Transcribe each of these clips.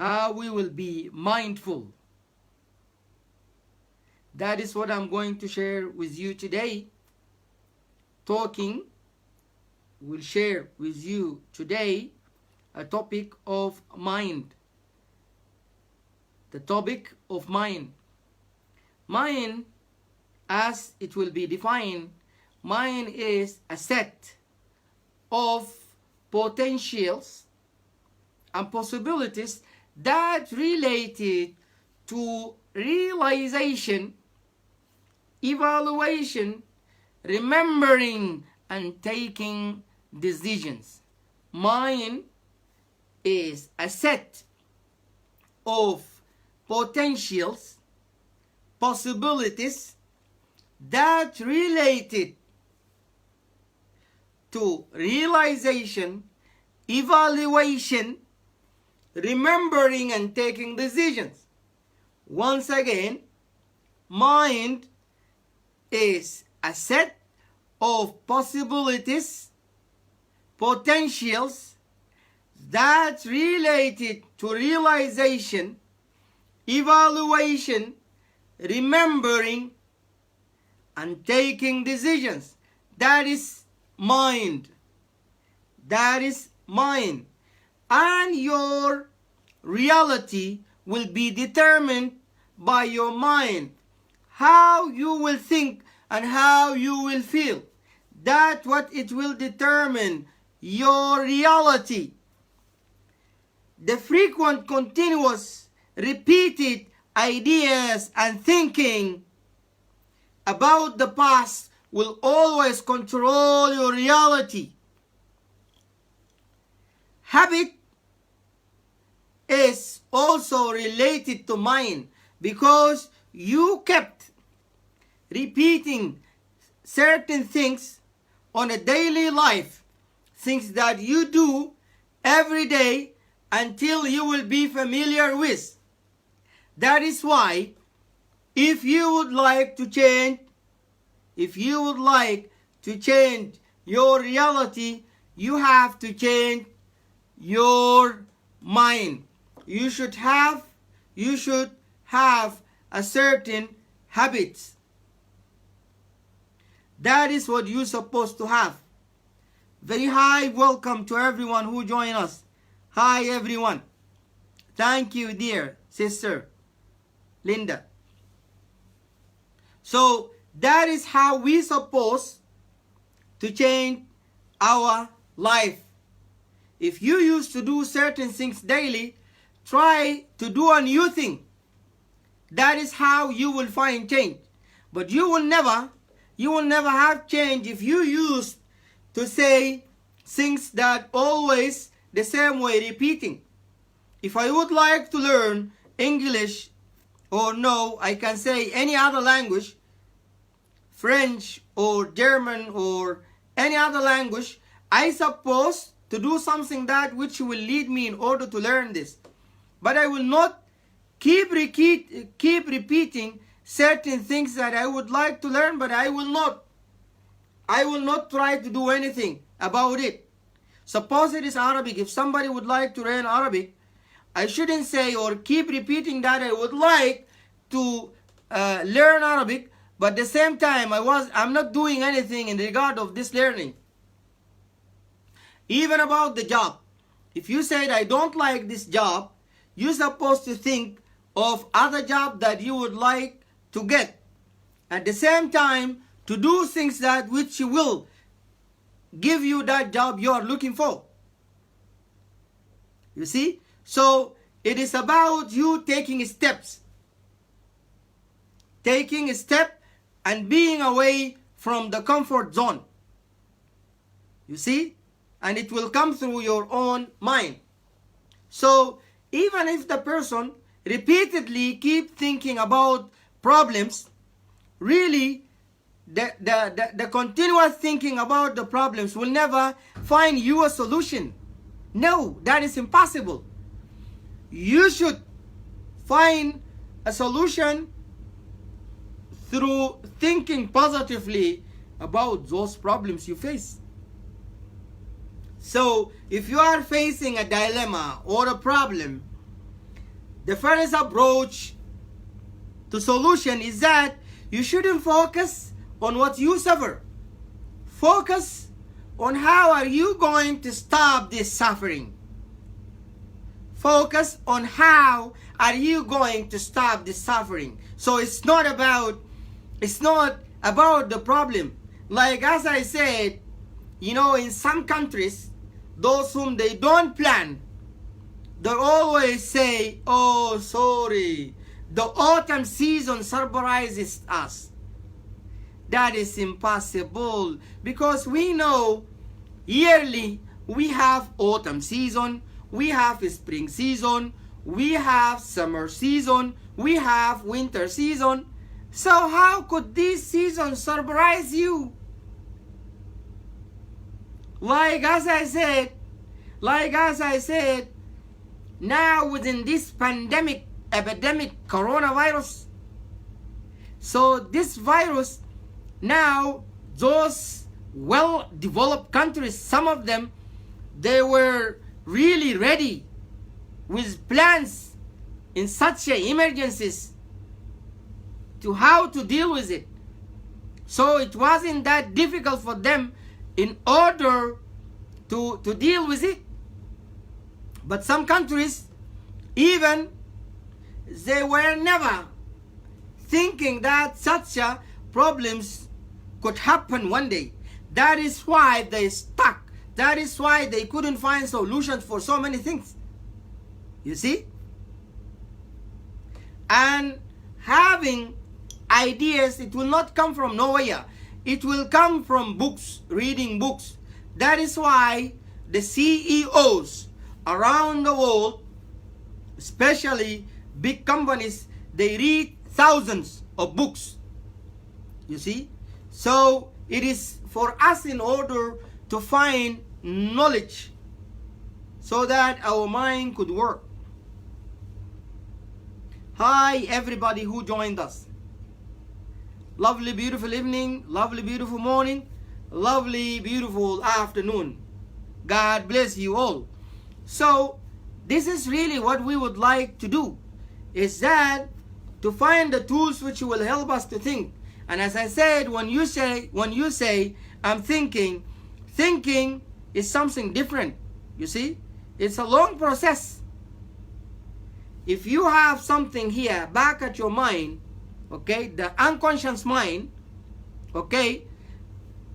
how we will be mindful. That is what I'm going to share with you today. Will share with you today a topic of mind. The topic of mind. Mind, as it will be defined, mind is a set of potentials and possibilities that related to realization, evaluation, remembering, and taking decisions. Mind is a set of potentials, possibilities that related to realization, evaluation, remembering, and taking decisions. Once again, mind is a set of possibilities, potentials that related to realization, evaluation, remembering, and taking decisions. That is mind. That is mind. And your reality will be determined by your mind. How you will think and how you will feel. That's what it will determine your reality. The frequent, continuous, repeated ideas and thinking about the past will always control your reality. Habit is also related to mind because you kept repeating certain things on a daily life, things that you do every day until you will be familiar with. That is why if you would like to change your reality, you have to change your mind. You should have a certain habits. That is what you're supposed to have. Very high welcome to everyone who joined us. Hi everyone. Thank you, dear sister Linda. So that is how we supposed to change our life. If you used to do certain things daily, try to do a new thing. That is how you will find change. But you will never have change if you used to say things that always the same way repeating. If I would like to learn English, or no, I can say any other language, French or German or any other language, I suppose to do something that which will lead me in order to learn this. But I will not keep repeating certain things that I would like to learn, but I will not try to do anything about it. Suppose it is Arabic. If somebody would like to learn Arabic, I shouldn't say or keep repeating that I would like to learn Arabic, but at the same time I'm not doing anything in regard of this learning. Even about the job. If you said I don't like this job, you're supposed to think of other job that you would like to get. At the same time, to do things that which will give you that job you are looking for. You see? So it is about you taking steps. Taking a step and being away from the comfort zone. You see? And it will come through your own mind. So even if the person repeatedly keep thinking about problems, really the continuous thinking about the problems will never find you a solution. No, that is impossible. You should find a solution through thinking positively about those problems you face. So if you are facing a dilemma or a problem, The first approach to solution is that you shouldn't focus on what you suffer. Focus on how are you going to stop this suffering. Focus on how are you going to stop this suffering. So it's not about the problem. Like as I said, you know, in some countries, those whom they don't plan, they always say, oh, sorry, the autumn season surprises us. That is impossible, because we know yearly we have autumn season, we have spring season, we have summer season, we have winter season. So how could this season surprise you? Like as I said, now within this epidemic coronavirus, so this virus, now those well-developed countries, some of them, they were really ready with plans in such emergencies to how to deal with it. So it wasn't that difficult for them in order to deal with it. But some countries, even they were never thinking that such problems could happen one day. That is why they stuck. That is why they couldn't find solutions for so many things. You see? And having ideas, it will not come from nowhere. It will come from books, reading books. That is why the CEOs around the world, especially big companies, they read thousands of books. You see? So it is for us in order to find knowledge so that our mind could work. Hi everybody who joined us. Lovely beautiful evening, lovely beautiful morning, lovely beautiful afternoon. God bless you all. So this is really what we would like to do, is that to find the tools which will help us to think. And as I said, when you say I'm thinking is something different. You see, it's a long process. If you have something here back at your mind, okay, the unconscious mind, okay,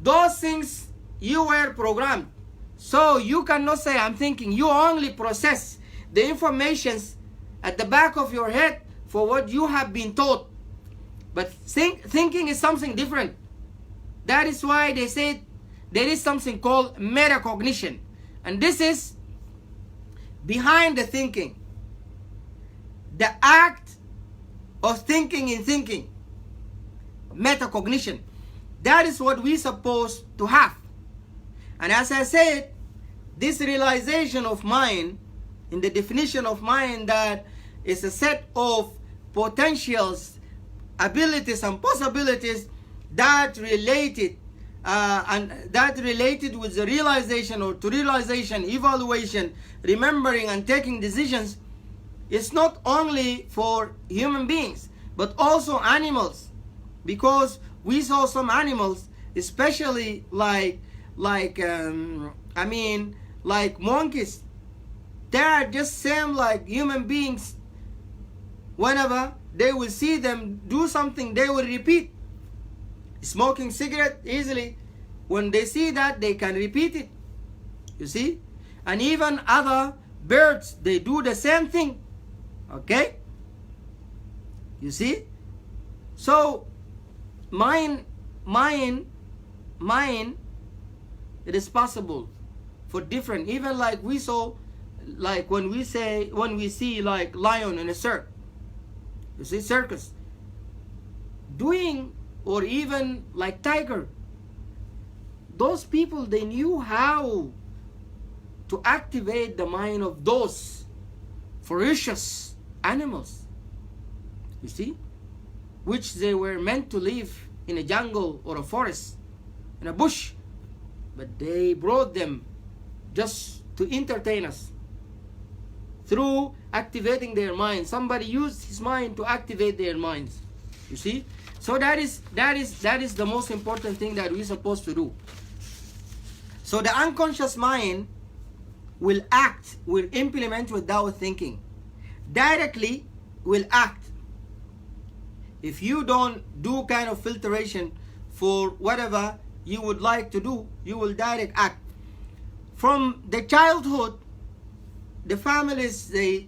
those things you were programmed. So you cannot say I'm thinking. You only process the informations at the back of your head for what you have been taught. But thinking is something different. That is why they say there is something called metacognition. And this is behind the thinking. The act of thinking in thinking. Metacognition. That is what we're supposed to have. And as I said, this realization of mind, in the definition of mind, that is a set of potentials, abilities and possibilities that related with the realization, or to realization, evaluation, remembering and taking decisions, is not only for human beings but also animals, because we saw some animals, especially like monkeys. They are just same like human beings. Whenever they will see them do something, they will repeat. Smoking cigarette easily, when they see that, they can repeat it. You see? And even other birds, they do the same thing. Okay? You see? So mind, it is possible for different, even like we saw, like when we see like lion in a circus, you see, circus doing, or even like tiger, those people, they knew how to activate the mind of those ferocious animals, you see, which they were meant to live in a jungle or a forest, in a bush, but they brought them just to entertain us. through activating their mind. Somebody used his mind to activate their minds. You see? So that is the most important thing that we're supposed to do. So the unconscious mind will act, will implement without thinking. Directly will act. If you don't do kind of filtration for whatever you would like to do, you will direct act. From the childhood, the families, they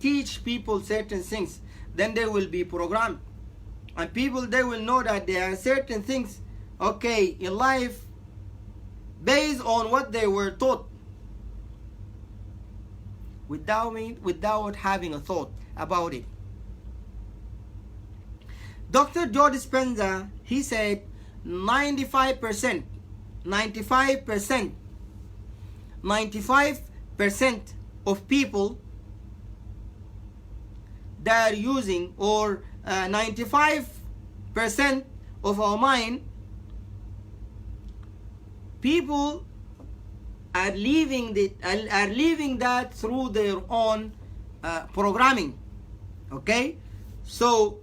teach people certain things, then they will be programmed. And people, they will know that there are certain things, okay, in life, based on what they were taught, without having a thought about it. Dr. Joe Dispenza, he said 95% of people that are using, or 95% of our mind, people are leaving that through their own programming. Okay, so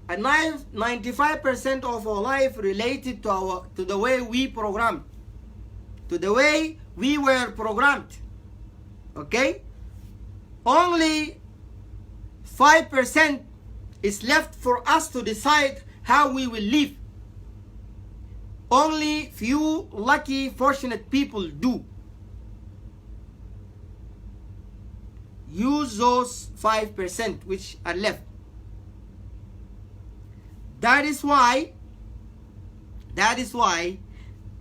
95% of our life related to the way we programmed, to the way we were programmed. Okay, only 5% is left for us to decide how we will live. Only few lucky, fortunate people do use those 5% which are left. That is why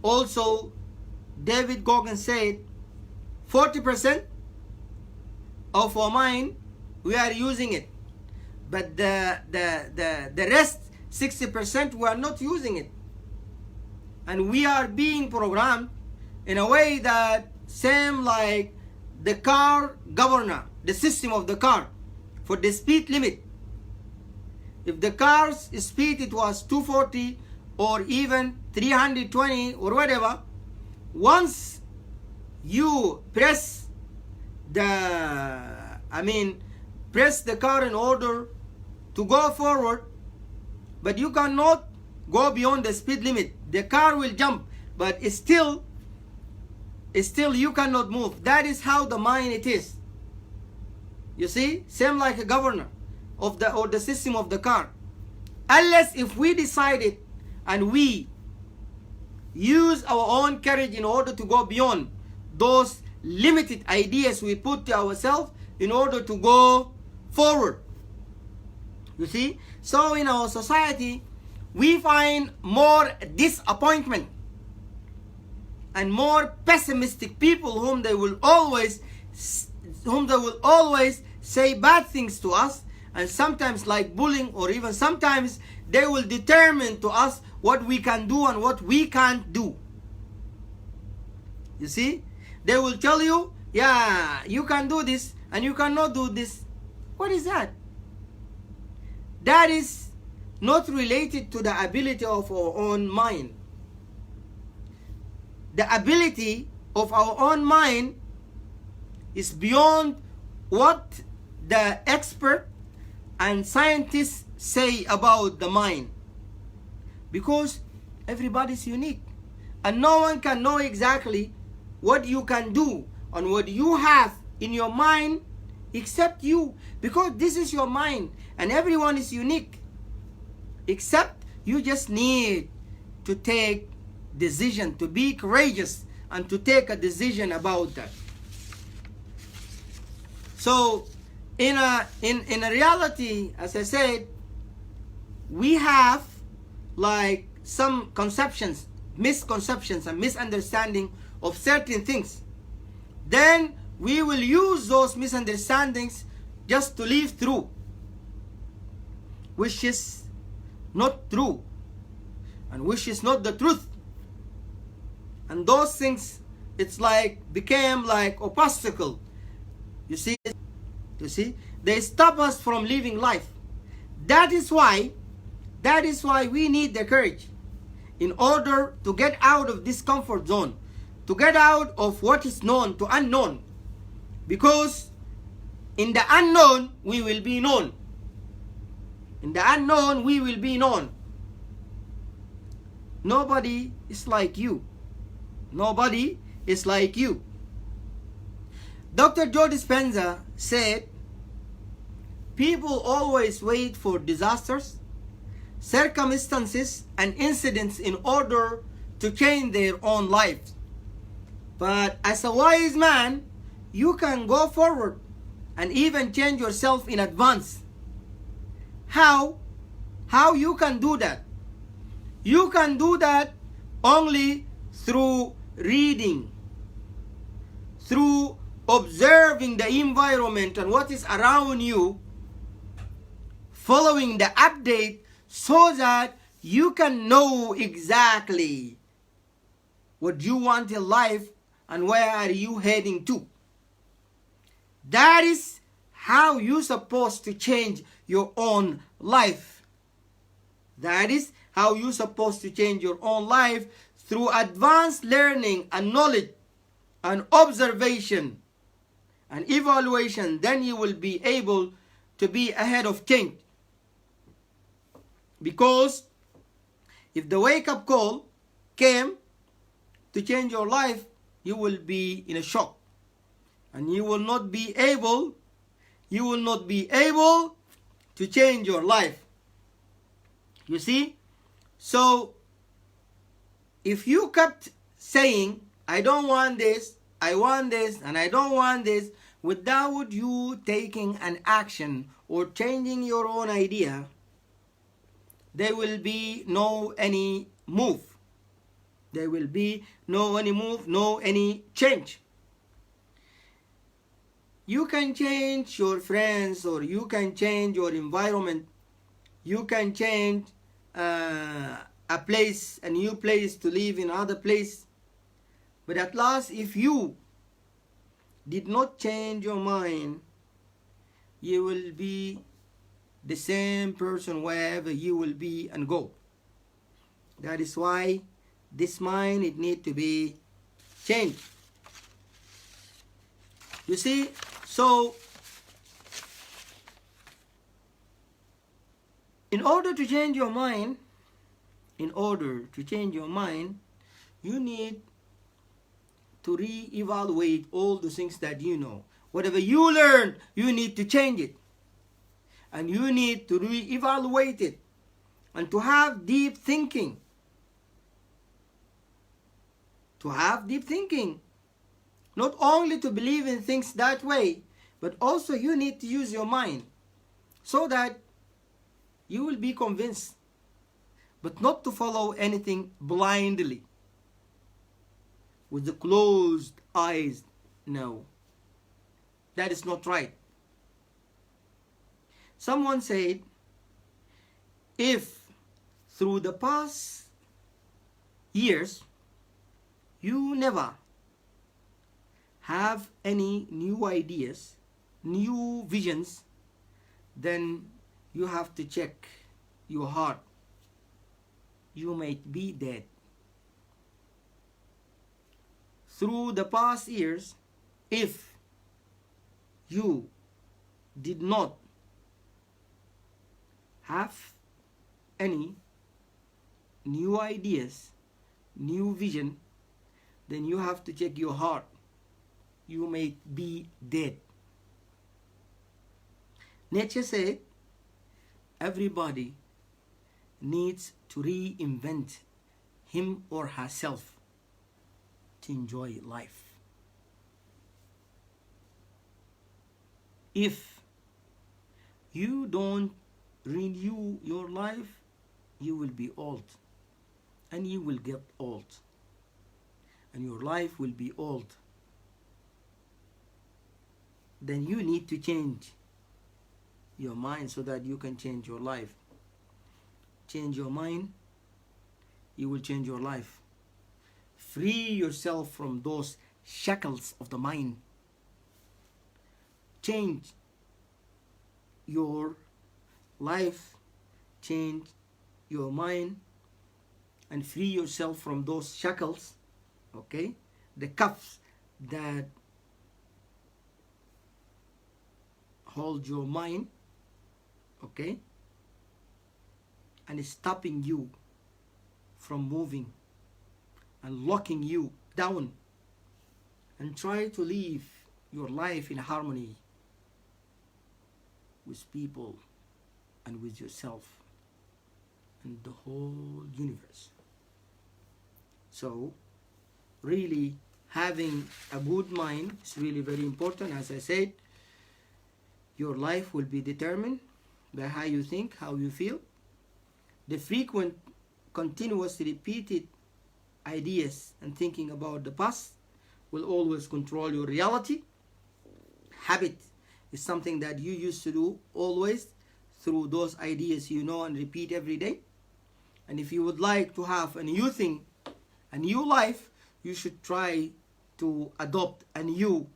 also David Goggins said 40% of our mind we are using it, but the rest 60% we are not using it, and we are being programmed in a way that same like the car governor, the system of the car for the speed limit. If the car's speed it was 240 or even 320 or whatever, once you press the car in order to go forward, but you cannot go beyond the speed limit, the car will jump, but it's still you cannot move. That is how the mind it is. You see, same like a governor of the system of the car. Unless if we decided and we use our own courage in order to go beyond those limited ideas we put to ourselves in order to go forward. You see, so in our society we find more disappointment and more pessimistic people whom they will always say bad things to us, and sometimes like bullying, or even sometimes they will determine to us what we can do and what we can't do. You see, they will tell you, yeah, you can do this and you cannot do this. What is that? That is not related to the ability of our own mind. The ability of our own mind is beyond what the expert and scientists say about the mind, because everybody's unique and no one can know exactly what you can do and what you have in your mind except you, because this is your mind and everyone is unique, except you just need to take decision, to be courageous and to take a decision about that. So in a reality, as I said, we have like some conceptions, misconceptions and misunderstanding of certain things. Then we will use those misunderstandings just to live through, which is not true and which is not the truth. And those things, it's like became like obstacle. You see, they stop us from living life. That is why we need the courage in order to get out of this comfort zone, to get out of what is known to unknown. Because In the unknown, we will be known. In the unknown, we will be known. Nobody is like you. Nobody is like you. Dr. Joe Dispenza said, people always wait for disasters, circumstances, and incidents in order to change their own lives. But as a wise man, you can go forward and even change yourself in advance. How? How you can do that? You can do that only through reading, through observing the environment and what is around you, following the update so that you can know exactly what you want in life and where are you heading to. That is how you're supposed to change your own life. That is how you're supposed to change your own life, through advanced learning and knowledge and observation and evaluation. Then you will be able to be ahead of change. Because if the wake-up call came to change your life, you will be in a shock. And you will not be able to change your life. You see? So, if you kept saying, I don't want this, I want this, and I don't want this, without you taking an action or changing your own idea, there will be no any move. There will be no any move, no any change. You can change your friends, or you can change your environment. You can change a place, a new place to live in another place. But at last, if you did not change your mind, you will be the same person wherever you will be and go. That is why this mind, it needs to be changed. You see, so in order to change your mind, you need to re-evaluate all the things that you know. Whatever you learn, you need to change it. And you need to re-evaluate it. And to have deep thinking. To have deep thinking. Not only to believe in things that way, but also you need to use your mind so that you will be convinced, but not to follow anything blindly with the closed eyes. No, that is not right. Someone said, if through the past years you never have any new ideas, new visions, then you have to check your heart. You might be dead. Through the past years, if you did not have any new ideas, new vision, then you have to check your heart. You may be dead. Nietzsche said, everybody needs to reinvent him or herself to enjoy life. If you don't renew your life, you will be old, and you will get old, and your life will be old. Then you need to change your mind so that you can change your life. Change your mind, you will change your life. Free yourself from those shackles of the mind. Change your life, change your mind, and free yourself from those shackles, okay? The cuffs that hold your mind, okay, and stopping you from moving and locking you down, and try to live your life in harmony with people and with yourself and the whole universe. So really having a good mind is really very important. As I said, your life will be determined by how you think, how you feel. The frequent, continuous, repeated ideas and thinking about the past will always control your reality. Habit is something that you used to do always through those ideas you know and repeat every day. And if you would like to have a new thing, a new life, you should try to adopt a new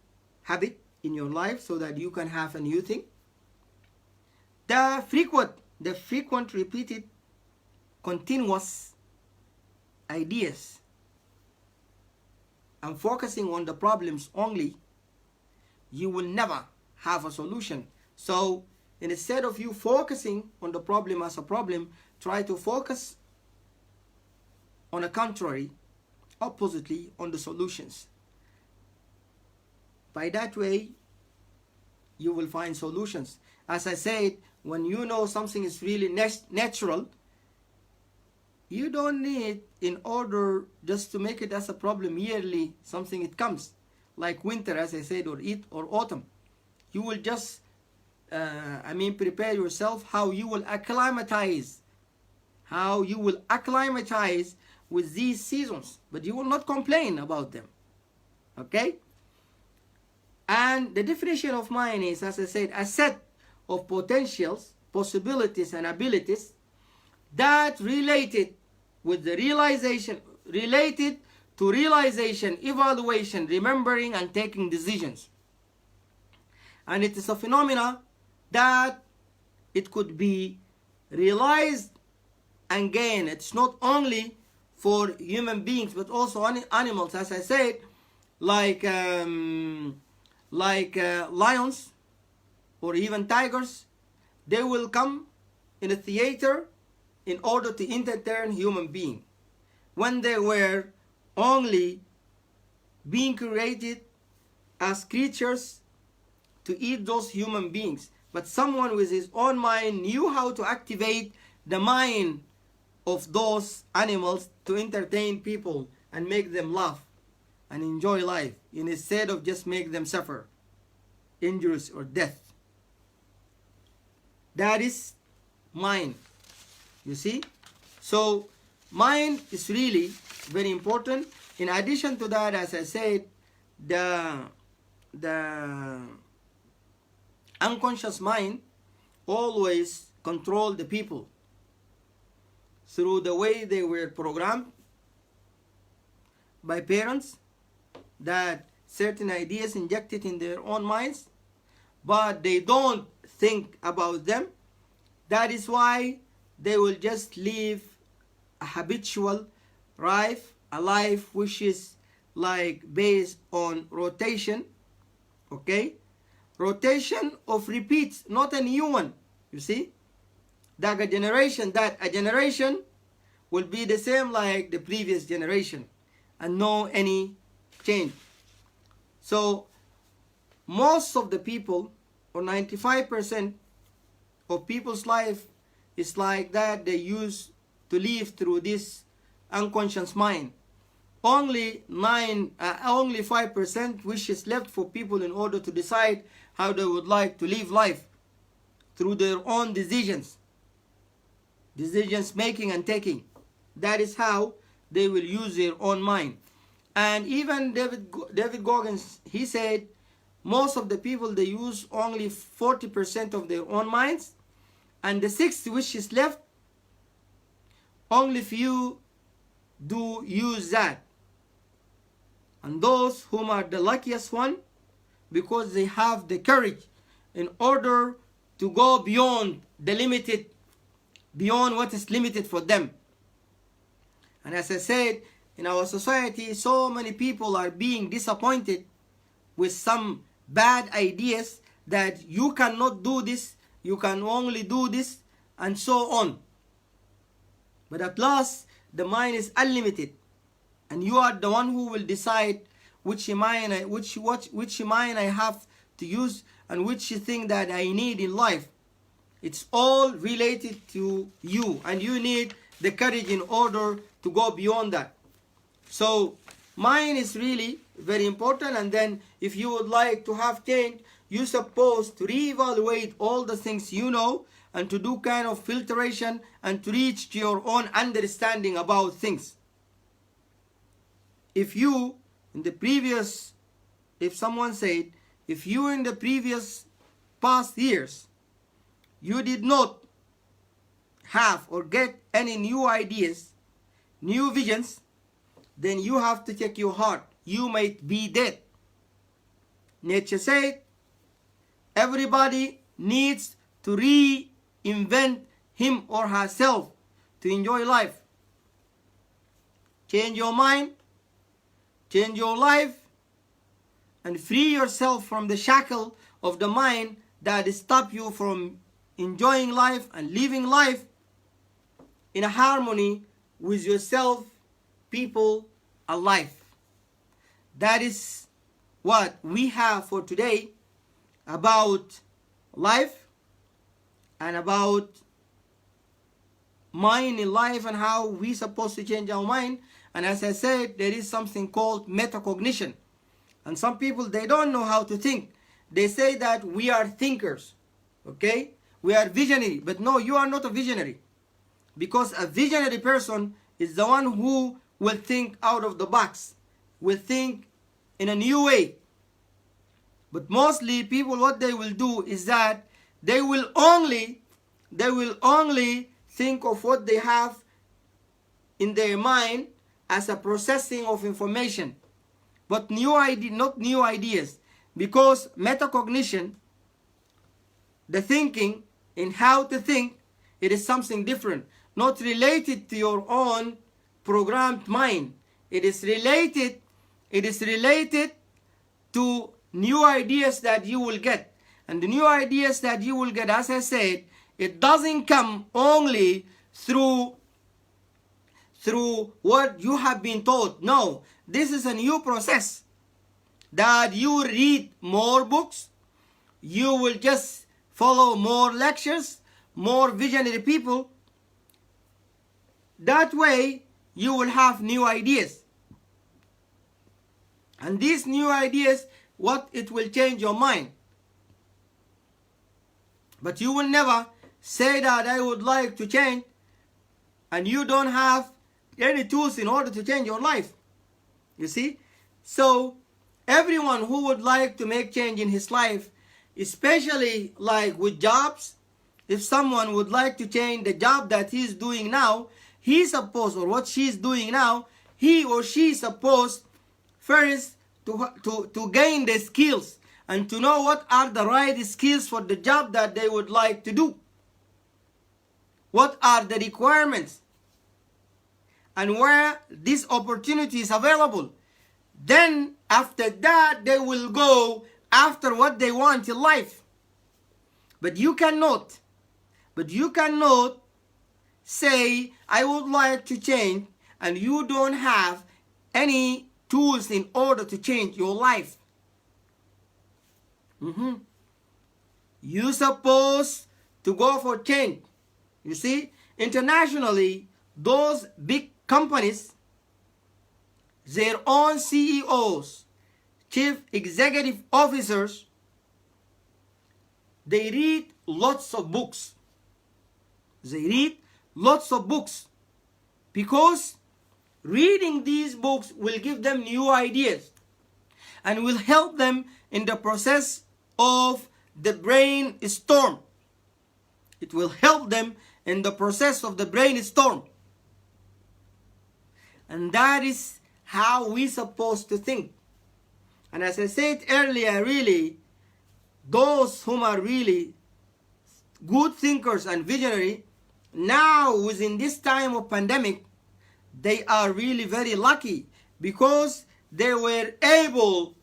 habit in your life so that you can have a new thing. The frequent repeated continuous ideas and focusing on the problems only, you will never have a solution. So instead of you focusing on the problem as a problem, try to focus on the contrary, oppositely, on the solutions. By that way, you will find solutions. As I said, when you know something is really natural, you don't need, in order just to make it as a problem yearly, something it comes, like winter, as I said, or autumn. You will just, prepare yourself how you will acclimatize with these seasons, but you will not complain about them. Okay? And the definition of mind is, as I said, a set of potentials, possibilities, and abilities that related to realization, evaluation, remembering, and taking decisions. And it is a phenomena that it could be realized and gained. It's not only for human beings but also animals, as I said, like lions or even tigers. They will come in a theater in order to entertain human being, when they were only being created as creatures to eat those human beings. But someone with his own mind knew how to activate the mind of those animals to entertain people and make them laugh and enjoy life, instead of just make them suffer injuries or death. That is mind. You see? So mind is really very important. In addition to that, as I said, the unconscious mind always control the people through the way they were programmed by parents, that certain ideas injected in their own minds, but they don't think about them. That is why they will just live a habitual life, a life which is like based on rotation, okay? Rotation of repeats, not a new one, you see? That a generation will be the same like the previous generation and no any change. So most of the people, or 95% of people's life is like that. They used to live through this unconscious mind. Only 5% which is left for people in order to decide how they would like to live life through their own decisions making and taking. That is how they will use their own mind. And even David Goggins, he said most of the people, they use only 40% of their own minds, and the 60 which is left, only few do use that. And those whom are the luckiest one, because they have the courage in order to go beyond what is limited for them. And as I said, in our society, so many people are being disappointed with some bad ideas that you cannot do this, you can only do this, and so on. But at last, the mind is unlimited, and you are the one who will decide which mind I have to use and which thing that I need in life. It's all related to you, and you need the courage in order to go beyond that. So mind is really very important. And then if you would like to have change, you're supposed to reevaluate all the things you know and to do kind of filtration and to reach to your own understanding about things. If someone said, if you in the previous past years, you did not have or get any new ideas, new visions, then you have to check your heart. You might be dead. Nietzsche said, everybody needs to reinvent him or herself to enjoy life. Change your mind, change your life, and free yourself from the shackle of the mind that stop you from enjoying life and living life in a harmony with yourself, people, and life. That is what we have for today about life and about mind in life and how we're supposed to change our mind. And as I said, there is something called metacognition. And some people, they don't know how to think. They say that we are thinkers, okay? We are visionary. But no, you are not a visionary. Because a visionary person is the one who will think out of the box, will think in a new way. But mostly people, what they will do is that they will only think of what they have in their mind as a processing of information, but not new ideas. Because metacognition, the thinking in how to think, it is something different, not related to your own programmed mind. It is related to new ideas that you will get. And the new ideas that you will get, as I said, it doesn't come only through what you have been taught. No, this is a new process that you read more books, you will just follow more lectures, more visionary people. That way you will have new ideas. And these new ideas, what it will change your mind. But you will never say that I would like to change and you don't have any tools in order to change your life. You see? So everyone who would like to make change in his life, especially like with jobs, if someone would like to change the job that he's doing now, he's supposed, or what she's doing now, he or she is supposed first to gain the skills and to know what are the right skills for the job that they would like to do. What are the requirements and where this opportunity is available. Then after that they will go after what they want in life. But you cannot say I would like to change and you don't have any tools in order to change your life. You're supposed to go for change. You see, internationally, those big companies, their own CEOs, chief executive officers, they read lots of books. They read lots of books because reading these books will give them new ideas and will help them in the process of the brainstorm. It will help them in the process of the brainstorm. And that is how we're supposed to think. And as I said earlier, really, those whom are really good thinkers and visionary, now within this time of pandemic, they are really very lucky because they were able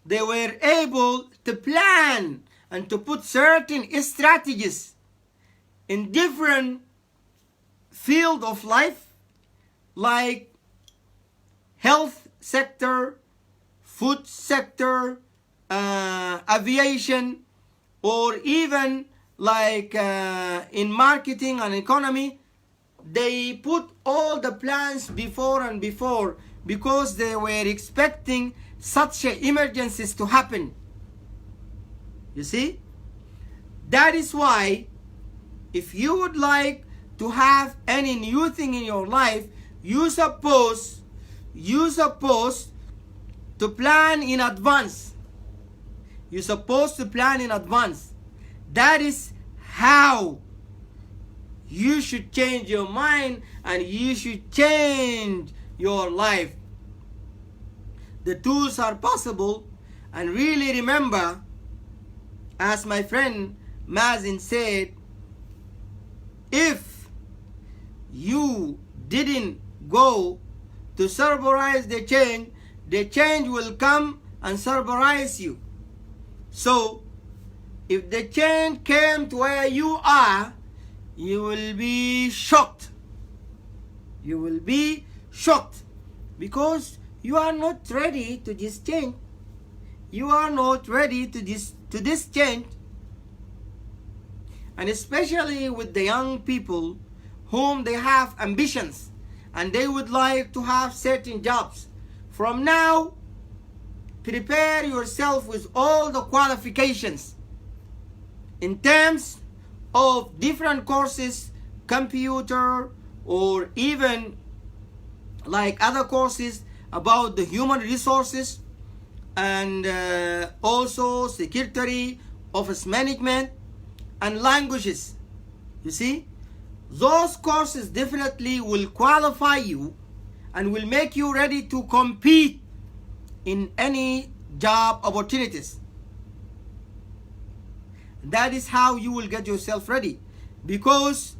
to plan and to put certain strategies in different field of life, like health sector, food sector, aviation, or even like in marketing and economy. They put all the plans before and before, because they were expecting such emergencies to happen. You see? That is why if you would like to have any new thing in your life, you supposed to plan in advance. You're supposed to plan in advance. That is how you should change your mind, and you should change your life. The tools are possible, and really remember, as my friend Mazin said, if you didn't go to surprise the change will come and surprise you. So if the change came to where you are, you will be shocked. You will be shocked, because you are not ready to this change. You are not ready to this change. And especially with the young people whom they have ambitions and they would like to have certain jobs. From now, prepare yourself with all the qualifications in terms of different courses, computer, or even like other courses about the human resources, and also secretary, office management, and languages. You see, those courses definitely will qualify you and will make you ready to compete in any job opportunities. That is how you will get yourself ready, because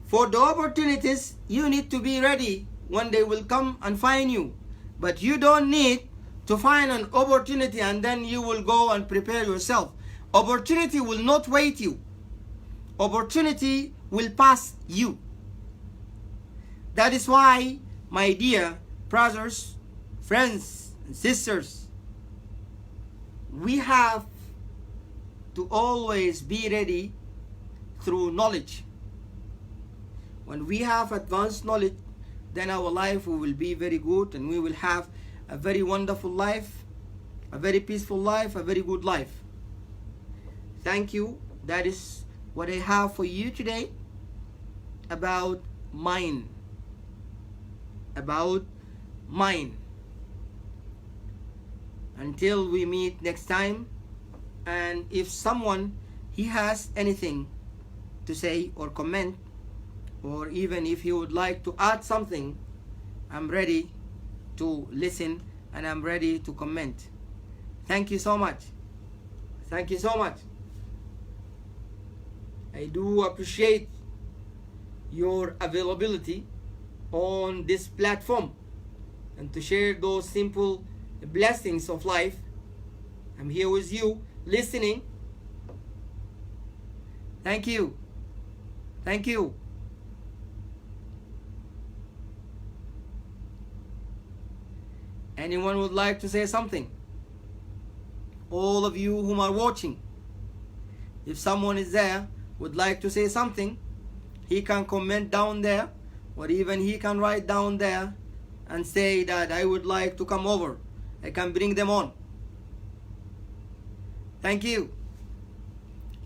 for the opportunities you need to be ready when they will come and find you. But you don't need to find an opportunity and then you will go and prepare yourself. Opportunity will not wait you. Opportunity will pass you. That is why, my dear brothers, friends, and sisters, we have to always be ready through knowledge. When we have advanced knowledge, then our life will be very good, and we will have a very wonderful life, a very peaceful life, a very good life. Thank you. That is what I have for you today about mind. About mind. Until we meet next time, and if someone he has anything to say or comment, or even if he would like to add something, I'm ready to listen and I'm ready to comment. Thank you so much. Thank you so much. I do appreciate your availability on this platform and to share those simple blessings of life. I'm here with you listening. Thank you. Thank you. Anyone would like to say something? All of you whom are watching, if someone is there would like to say something, he can comment down there, or even he can write down there and say that I would like to come over. I can bring them on. Thank you.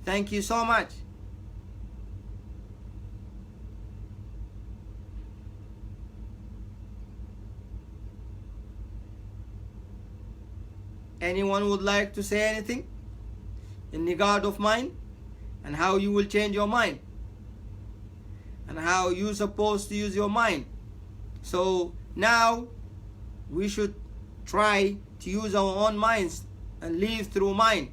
Thank you so much. Anyone would like to say anything in regard of mind and how you will change your mind and how you're supposed to use your mind? So now we should try to use our own minds and live through mind.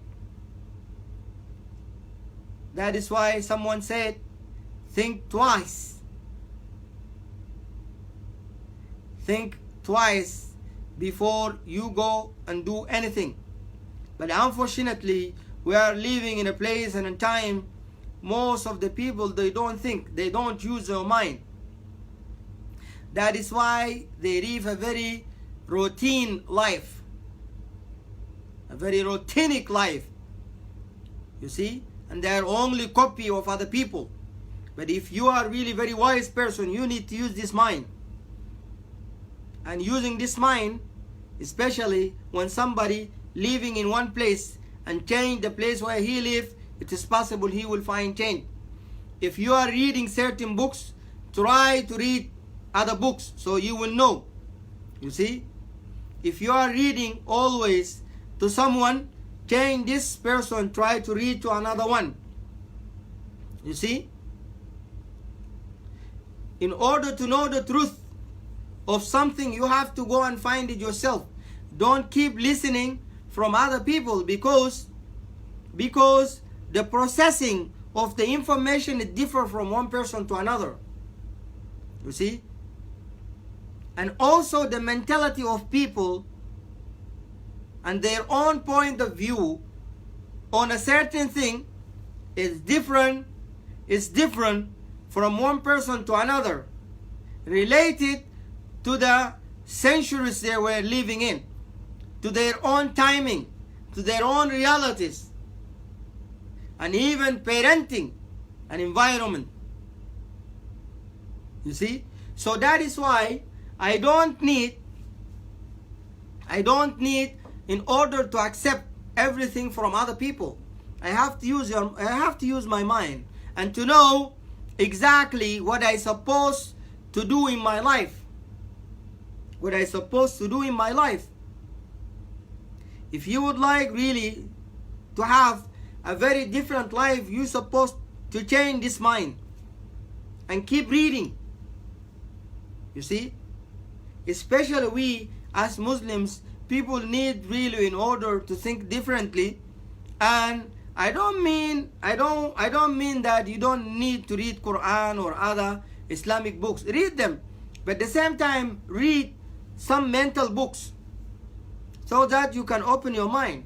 That is why someone said, think twice. Think twice before you go and do anything. But unfortunately, we are living in a place and a time most of the people, they don't think, they don't use their mind. That is why they live a very routine life, a very routinic life, you see, and they are only copy of other people. But if you are really very wise person, you need to use this mind. And using this mind, especially when somebody living in one place and change the place where he lives, it is possible he will find change. If you are reading certain books, try to read other books so you will know. You see, if you are reading always to someone, change this person, try to read to another one. You see, in order to know the truth of something, you have to go and find it yourself. Don't keep listening from other people, because the processing of the information is different from one person to another. You see? And also the mentality of people and their own point of view on a certain thing is different from one person to another, related to the centuries they were living in, to their own timing, to their own realities, and even parenting and environment. You see? So that is why I don't need, in order to accept everything from other people, I have to use my mind and to know exactly what I supposed to do in my life. What I supposed to do in my life. If you would like really to have a very different life, you're supposed to change this mind and keep reading. You see? Especially we as Muslims, people need really, in order to think differently. And I don't mean that you don't need to read Quran or other Islamic books. Read them, but at the same time read some mental books, so that you can open your mind.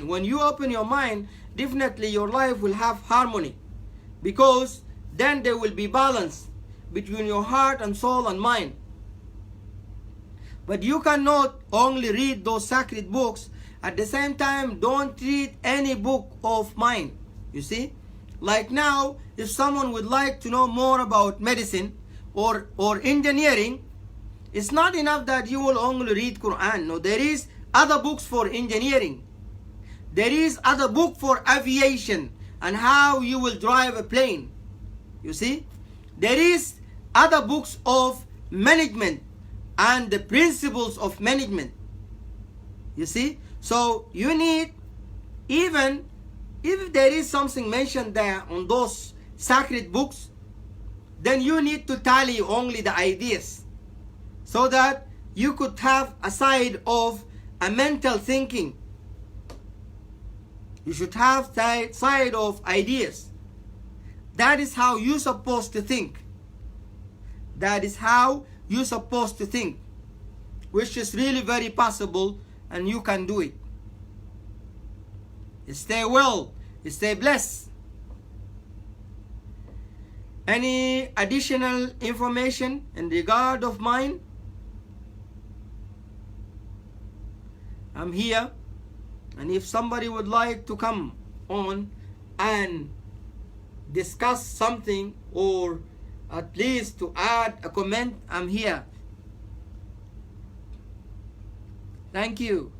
When you open your mind, definitely your life will have harmony, because then there will be balance between your heart and soul and mind. But you cannot only read those sacred books, at the same time don't read any book of mine. You see, like now, if someone would like to know more about medicine or engineering, it's not enough that you will only read Quran. No, there is other books for engineering. There is other book for aviation and how you will drive a plane. You see, there is other books of management and the principles of management. You see, so you need, even if there is something mentioned there on those sacred books, then you need to tally only the ideas, so that you could have a side of a mental thinking. You should have that side of ideas. That is how you're supposed to think. That is how you're supposed to think, which is really very possible, and you can do it. Stay well, stay blessed. Any additional information in regard of mine, I'm here. And if somebody would like to come on and discuss something, or at least to add a comment, I'm here. Thank you.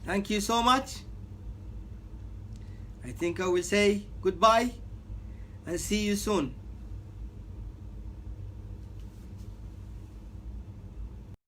Thank you so much. I think I will say goodbye and see you soon.